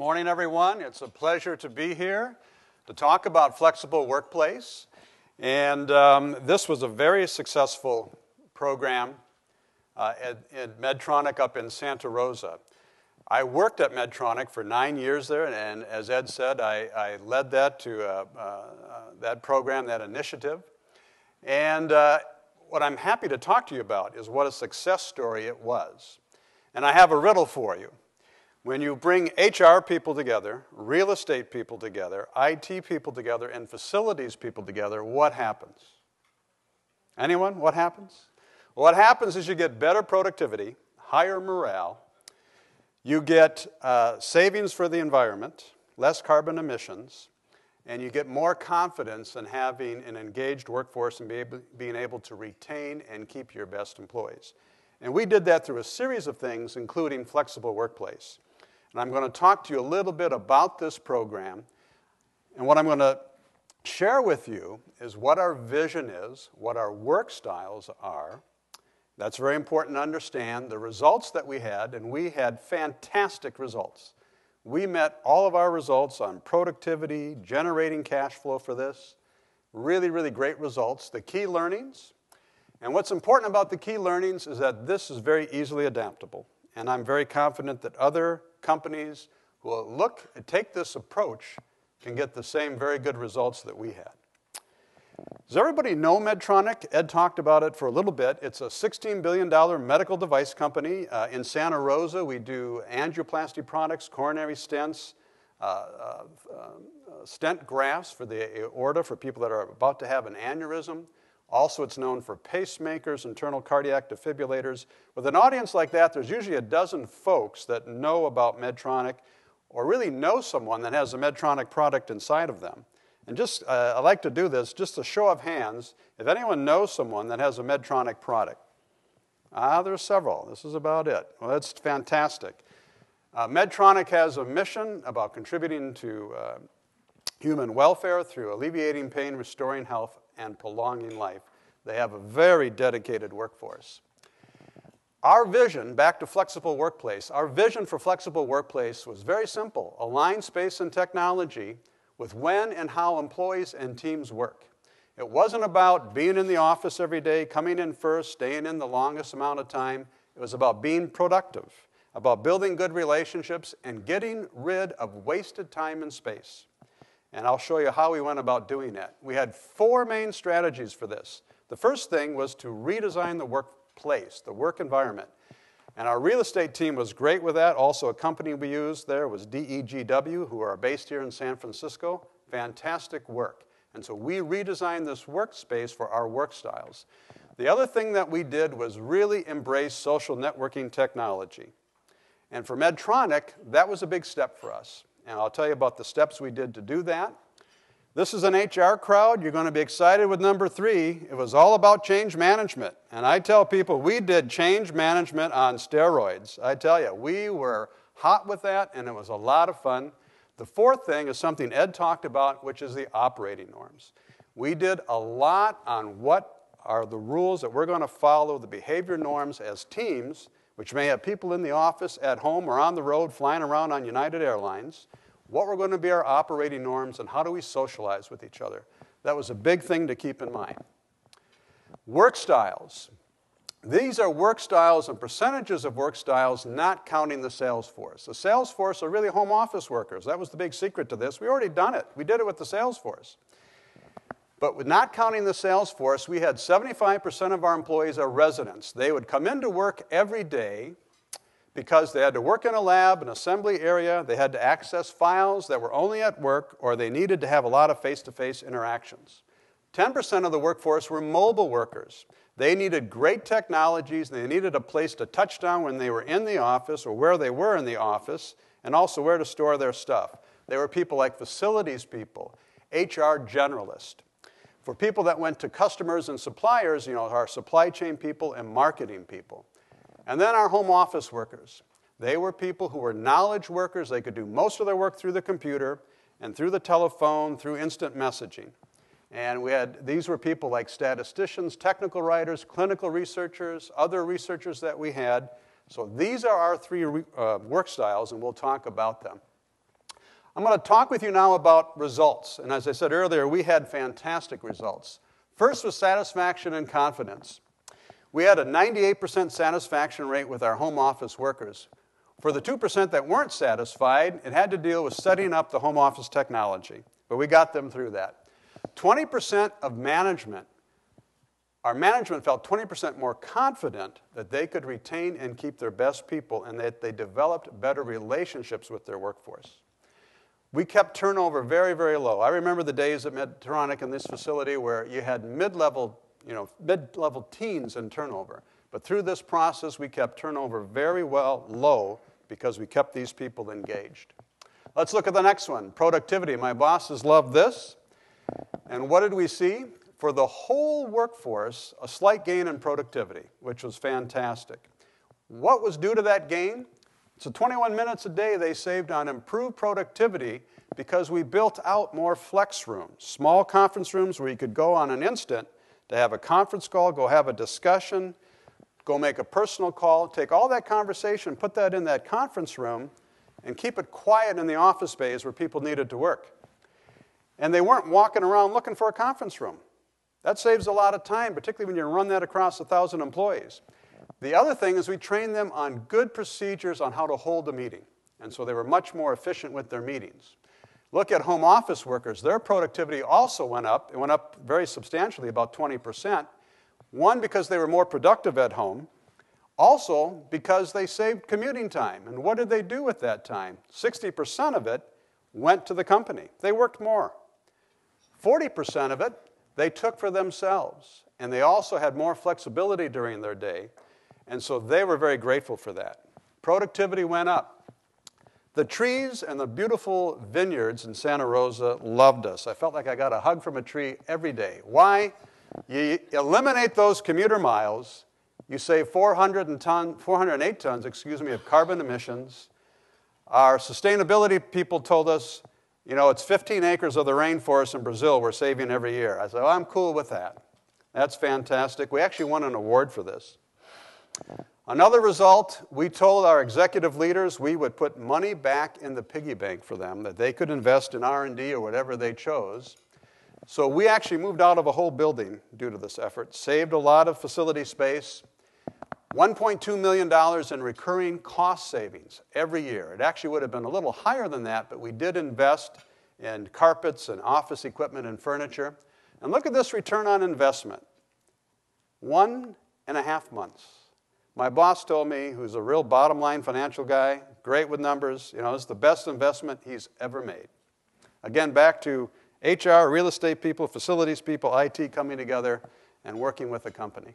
morning, everyone. It's a pleasure to be here to talk about flexible workplace. And this was a very successful program at Medtronic up in Santa Rosa. I worked at Medtronic for 9 years there, and as Ed said, I led that program, that initiative. And what I'm happy to talk to you about is what a success story it was. And I have a riddle for you. When you bring HR people together, real estate people together, IT people together, and facilities people together, what happens? Anyone? What happens? What happens is you get better productivity, higher morale, you get savings for the environment, less carbon emissions, and you get more confidence in having an engaged workforce and being able to retain and keep your best employees. And we did that through a series of things, including flexible workplace. And I'm going to talk to you a little bit about this program. And what I'm going to share with you is what our vision is, what our work styles are. That's very important to understand. The results that we had, and we had fantastic results. We met all of our results on productivity, generating cash flow for this. Really, really great results. The key learnings. And what's important about the key learnings is that this is very easily adaptable. And I'm very confident that other companies who will take this approach can get the same very good results that we had. Does everybody know Medtronic? Ed talked about it for a little bit. It's a $16 billion medical device company. In Santa Rosa, we do angioplasty products, coronary stents, stent grafts for the aorta for people that are about to have an aneurysm. Also, it's known for pacemakers, internal cardiac defibrillators. With an audience like that, there's usually a dozen folks that know about Medtronic or really know someone that has a Medtronic product inside of them. And I like to do this, just a show of hands, if anyone knows someone that has a Medtronic product. There's several. This is about it. Well, that's fantastic. Medtronic has a mission about contributing to human welfare through alleviating pain, restoring health, and prolonging life. They have a very dedicated workforce. Our vision, back to flexible workplace, our vision for flexible workplace was very simple. Align space and technology with when and how employees and teams work. It wasn't about being in the office every day, coming in first, staying in the longest amount of time. It was about being productive, about building good relationships, and getting rid of wasted time and space. And I'll show you how we went about doing that. We had 4 main strategies for this. The first thing was to redesign the workplace, the work environment. And our real estate team was great with that. Also, a company we used there was DEGW, who are based here in San Francisco. Fantastic work. And so we redesigned this workspace for our work styles. The other thing that we did was really embrace social networking technology. And for Medtronic, that was a big step for us. And I'll tell you about the steps we did to do that. This is an HR crowd. You're going to be excited with number 3. It was all about change management. And I tell people we did change management on steroids. I tell you, we were hot with that, and it was a lot of fun. The 4th thing is something Ed talked about, which is the operating norms. We did a lot on what are the rules that we're going to follow, the behavior norms as teams, which may have people in the office, at home, or on the road flying around on United Airlines, what were going to be our operating norms, and how do we socialize with each other. That was a big thing to keep in mind. Work styles. These are work styles and percentages of work styles, not counting the sales force. The sales force are really home office workers. That was the big secret to this. We already done it. We did it with the sales force. But with not counting the sales force, we had 75% of our employees are residents. They would come into work every day because they had to work in a lab, an assembly area, they had to access files that were only at work, or they needed to have a lot of face-to-face interactions. 10% of the workforce were mobile workers. They needed great technologies, and they needed a place to touch down when they were in the office or where they were in the office, and also where to store their stuff. They were people like facilities people, HR generalists. For people that went to customers and suppliers, our supply chain people and marketing people. And then our home office workers. They were people who were knowledge workers. They could do most of their work through the computer and through the telephone, through instant messaging. And these were people like statisticians, technical writers, clinical researchers, other researchers that we had. So these are our 3 work styles, and we'll talk about them. I'm going to talk with you now about results. And as I said earlier, we had fantastic results. First was satisfaction and confidence. We had a 98% satisfaction rate with our home office workers. For the 2% that weren't satisfied, it had to deal with setting up the home office technology. But we got them through that. 20% of management, our management felt 20% more confident that they could retain and keep their best people and that they developed better relationships with their workforce. We kept turnover very, very low. I remember the days at Medtronic in this facility where you had mid-level teens in turnover. But through this process, we kept turnover very low because we kept these people engaged. Let's look at the next one, productivity. My bosses love this. And what did we see? For the whole workforce, a slight gain in productivity, which was fantastic. What was due to that gain? So 21 minutes a day they saved on improved productivity because we built out more flex rooms, small conference rooms where you could go on an instant to have a conference call, go have a discussion, go make a personal call, take all that conversation, put that in that conference room, and keep it quiet in the office bays where people needed to work. And they weren't walking around looking for a conference room. That saves a lot of time, particularly when you run that across 1,000 employees. The other thing is we trained them on good procedures on how to hold a meeting. And so they were much more efficient with their meetings. Look at home office workers. Their productivity also went up. It went up very substantially, about 20%. One, because they were more productive at home. Also, because they saved commuting time. And what did they do with that time? 60% of it went to the company. They worked more. 40% of it they took for themselves. And they also had more flexibility during their day. And so they were very grateful for that. Productivity went up. The trees and the beautiful vineyards in Santa Rosa loved us. I felt like I got a hug from a tree every day. Why? You eliminate those commuter miles. You save 408 tons of carbon emissions. Our sustainability people told us, it's 15 acres of the rainforest in Brazil we're saving every year. I said, I'm cool with that. That's fantastic. We actually won an award for this. Another result, we told our executive leaders we would put money back in the piggy bank for them, that they could invest in R&D or whatever they chose. So we actually moved out of a whole building due to this effort, saved a lot of facility space, $1.2 million in recurring cost savings every year. It actually would have been a little higher than that, but we did invest in carpets and office equipment and furniture. And look at this return on investment, 1.5 months. My boss told me, who's a real bottom-line financial guy, great with numbers, it's the best investment he's ever made. Again, back to HR, real estate people, facilities people, IT coming together and working with the company.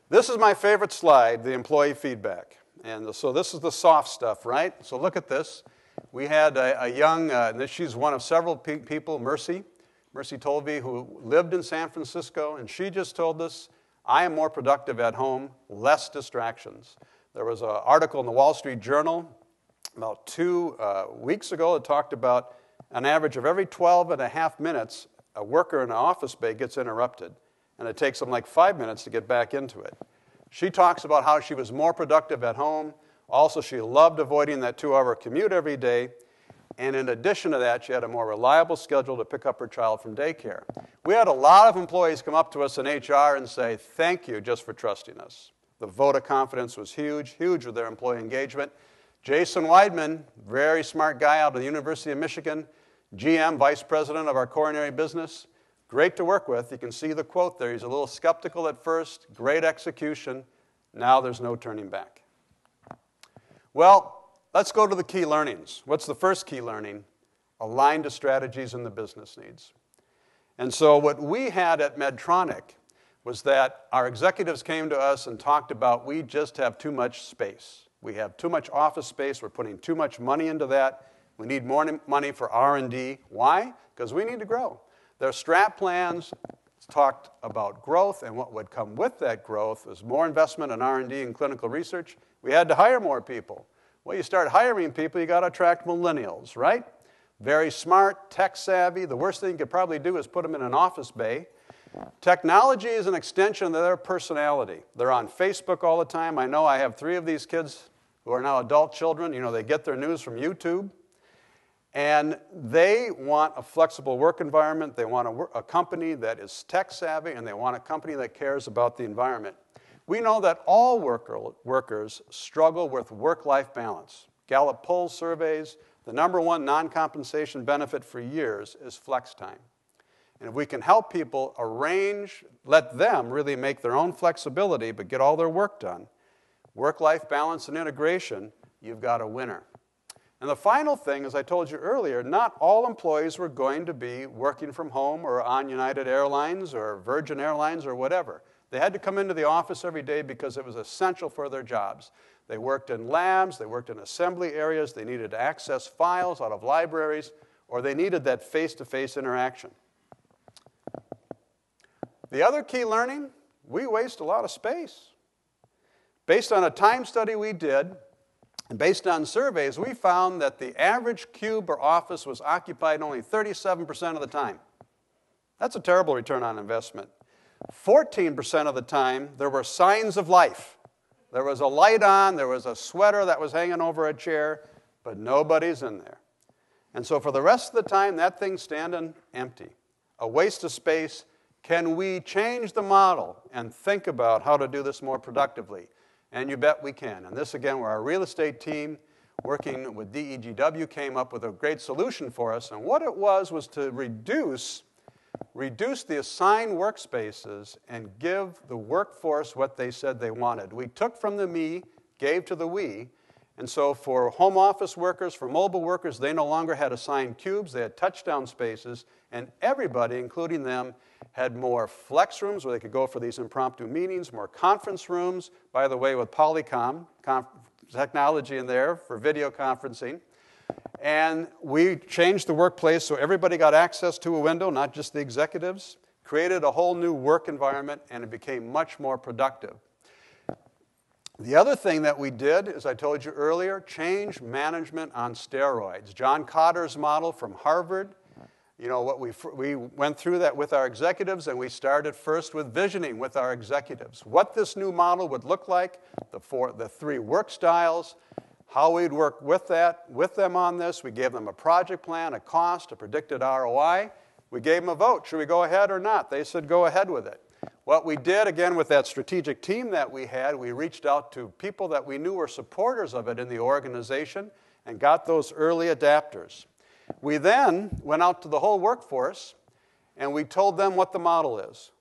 This is my favorite slide, the employee feedback. And so this is the soft stuff, right? So look at this. We had a young, she's one of several people, Mercy Tolvey, who lived in San Francisco, and she just told us, I am more productive at home, less distractions. There was an article in the Wall Street Journal about 2 weeks ago that talked about an average of every 12.5 minutes, a worker in an office bay gets interrupted, and it takes them like 5 minutes to get back into it. She talks about how she was more productive at home. Also, she loved avoiding that 2-hour commute every day. And in addition to that, she had a more reliable schedule to pick up her child from daycare. We had a lot of employees come up to us in HR and say, thank you just for trusting us. The vote of confidence was huge with their employee engagement. Jason Weidman, very smart guy out of the University of Michigan, GM, vice president of our coronary business, great to work with. You can see the quote there. He's a little skeptical at first, great execution. Now there's no turning back. Well, let's go to the key learnings. What's the first key learning? Align to strategies and the business needs. And so what we had at Medtronic was that our executives came to us and talked about we just have too much space. We have too much office space. We're putting too much money into that. We need more money for R&D. Why? Because we need to grow. Their strat plans talked about growth, and what would come with that growth was more investment in R&D and clinical research. We had to hire more people. Well, you start hiring people, you got to attract millennials, right? Very smart, tech savvy. The worst thing you could probably do is put them in an office bay. Technology is an extension of their personality. They're on Facebook all the time. I know I have 3 of these kids who are now adult children. They get their news from YouTube. And they want a flexible work environment. They want a company that is tech savvy, and they want a company that cares about the environment. We know that all workers struggle with work-life balance. Gallup polls surveys, the number one non-compensation benefit for years is flex time. And if we can help people let them really make their own flexibility but get all their work done, work-life balance and integration, you've got a winner. And the final thing, as I told you earlier, not all employees were going to be working from home or on United Airlines or Virgin Airlines or whatever. They had to come into the office every day because it was essential for their jobs. They worked in labs, they worked in assembly areas, they needed to access files out of libraries, or they needed that face-to-face interaction. The other key learning, we waste a lot of space. Based on a time study we did, and based on surveys, we found that the average cube or office was occupied only 37% of the time. That's a terrible return on investment. 14% of the time, there were signs of life. There was a light on, there was a sweater that was hanging over a chair, but nobody's in there. And so for the rest of the time, that thing's standing empty. A waste of space. Can we change the model and think about how to do this more productively? And you bet we can. And this, again, where our real estate team, working with DEGW, came up with a great solution for us. And what it was to reduce the assigned workspaces and give the workforce what they said they wanted. We took from the me, gave to the we. And so for home office workers, for mobile workers, they no longer had assigned cubes. They had touchdown spaces. And everybody, including them, had more flex rooms where they could go for these impromptu meetings, more conference rooms, by the way, with Polycom technology in there for video conferencing. And we changed the workplace so everybody got access to a window, not just the executives, created a whole new work environment, and it became much more productive. The other thing that we did, as I told you earlier, change management on steroids. John Cotter's model from Harvard. You know, we went through that with our executives, and we started first with visioning with our executives. What this new model would look like, the three work styles, how we'd work with them on this. We gave them a project plan, a cost, a predicted ROI. We gave them a vote. Should we go ahead or not? They said go ahead with it. What we did, again, with that strategic team that we had, we reached out to people that we knew were supporters of it in the organization and got those early adapters. We then went out to the whole workforce, and we told them what the model is,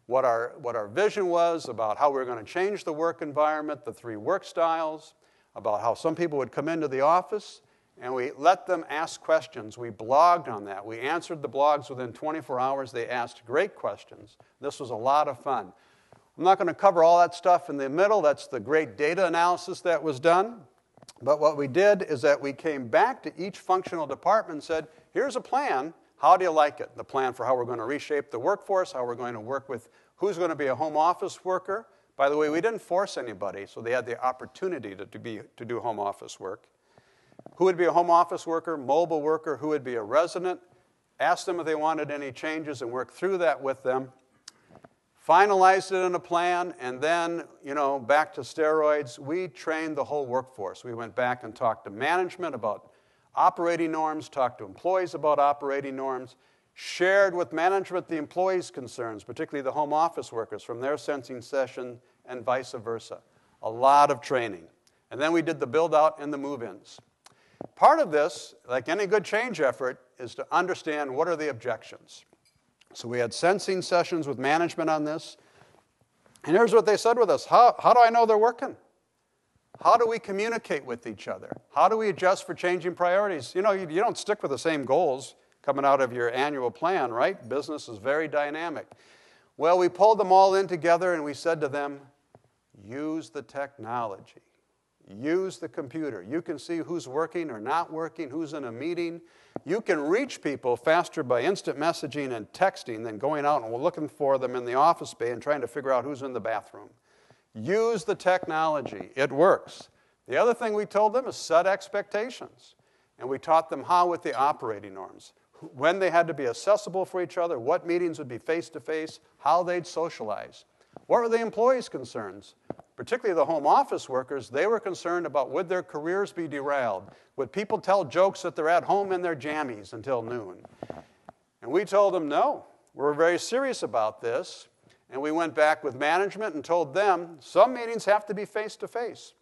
what our vision was about how we were going to change the work environment, the three work styles, about how some people would come into the office, and we let them ask questions. We blogged on that. We answered the blogs within 24 hours. They asked great questions. This was a lot of fun. I'm not going to cover all that stuff in the middle. That's the great data analysis that was done. But what we did is that we came back to each functional department and said, here's a plan. How do you like it? The plan for how we're going to reshape the workforce, how we're going to work with who's going to be a home office worker. By the way, we didn't force anybody, so they had the opportunity to do home office work. Who would be a home office worker, mobile worker, who would be a resident? Asked them if they wanted any changes and worked through that with them. Finalized it in a plan, and then, back to steroids. We trained the whole workforce. We went back and talked to management about operating norms, talked to employees about operating norms, shared with management the employees' concerns, particularly the home office workers from their sensing session, and vice versa. A lot of training. And then we did the build-out and the move-ins. Part of this, like any good change effort, is to understand what are the objections. So we had sensing sessions with management on this. And here's what they said with us. How do I know they're working? How do we communicate with each other? How do we adjust for changing priorities? You don't stick with the same goals coming out of your annual plan, right? Business is very dynamic. Well, we pulled them all in together and we said to them, use the technology. Use the computer. You can see who's working or not working, who's in a meeting. You can reach people faster by instant messaging and texting than going out and looking for them in the office bay and trying to figure out who's in the bathroom. Use the technology. It works. The other thing we told them is set expectations. And we taught them how with the operating norms. When they had to be accessible for each other, what meetings would be face-to-face, how they'd socialize. What were the employees' concerns? particularly the home office workers, they were concerned about would their careers be derailed? Would people tell jokes that they're at home in their jammies until noon? And we told them, no, we're very serious about this. And we went back with management and told them some meetings have to be face-to-face.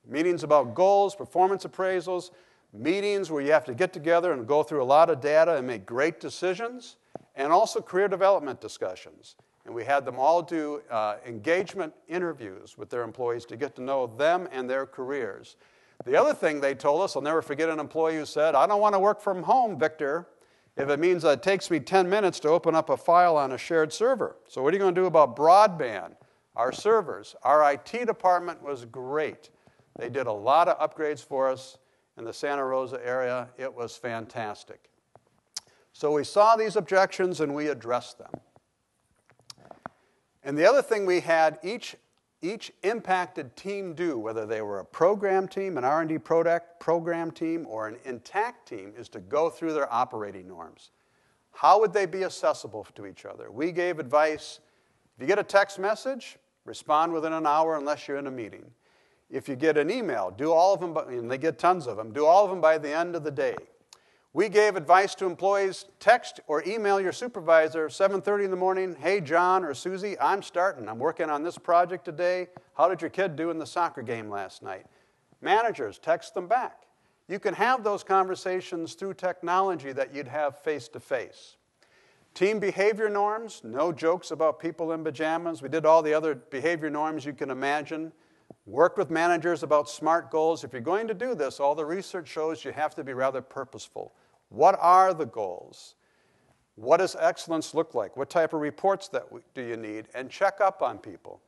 Meetings about goals, performance appraisals, meetings where you have to get together and go through a lot of data and make great decisions, and also career development discussions. And we had them all do engagement interviews with their employees to get to know them and their careers. The other thing they told us, I'll never forget an employee who said, I don't want to work from home, Victor, if it means that it takes me 10 minutes to open up a file on a shared server. So what are you going to do about broadband, our servers? Our IT department was great. They did a lot of upgrades for us in the Santa Rosa area. It was fantastic. So we saw these objections and we addressed them. And the other thing we had each impacted team do, whether they were a program team, an R&D program team, or an intact team, is to go through their operating norms. How would they be accessible to each other? We gave advice. If you get a text message, respond within an hour unless you're in a meeting. If you get an email, do all of them, and they get tons of them, do all of them by the end of the day. We gave advice to employees, text or email your supervisor 7:30 in the morning, hey, John or Susie, I'm starting. I'm working on this project today. How did your kid do in the soccer game last night? Managers, text them back. You can have those conversations through technology that you'd have face-to-face. Team behavior norms, no jokes about people in pajamas. We did all the other behavior norms you can imagine. Worked with managers about SMART goals. If you're going to do this, all the research shows you have to be rather purposeful. What are the goals? What does excellence look like? What type of reports do you need? And check up on people.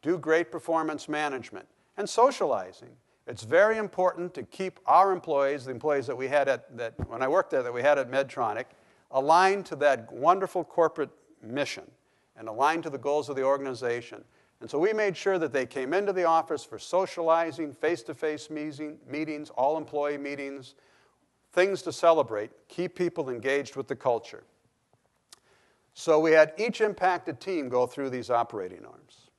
Do great performance management. And socializing. It's very important to keep our employees, the employees that we had when I worked there, that we had at Medtronic, aligned to that wonderful corporate mission and aligned to the goals of the organization. And so we made sure that they came into the office for socializing, face-to-face meetings, all-employee meetings, things to celebrate, keep people engaged with the culture. So we had each impacted team go through these operating norms.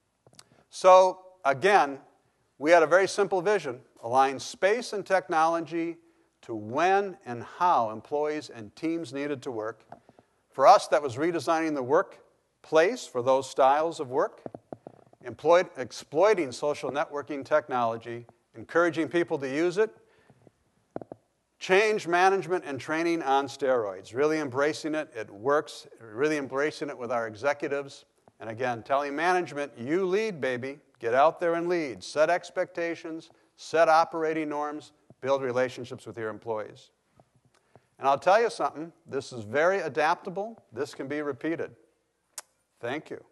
So again, we had a very simple vision: align space and technology to when and how employees and teams needed to work. For us, that was redesigning the workplace for those styles of work, exploiting social networking technology, encouraging people to use it, change management and training on steroids, really embracing it. It works, really embracing it with our executives. And again, telling management, you lead, baby. Get out there and lead. Set expectations, set operating norms, build relationships with your employees. And I'll tell you something, this is very adaptable. This can be repeated. Thank you.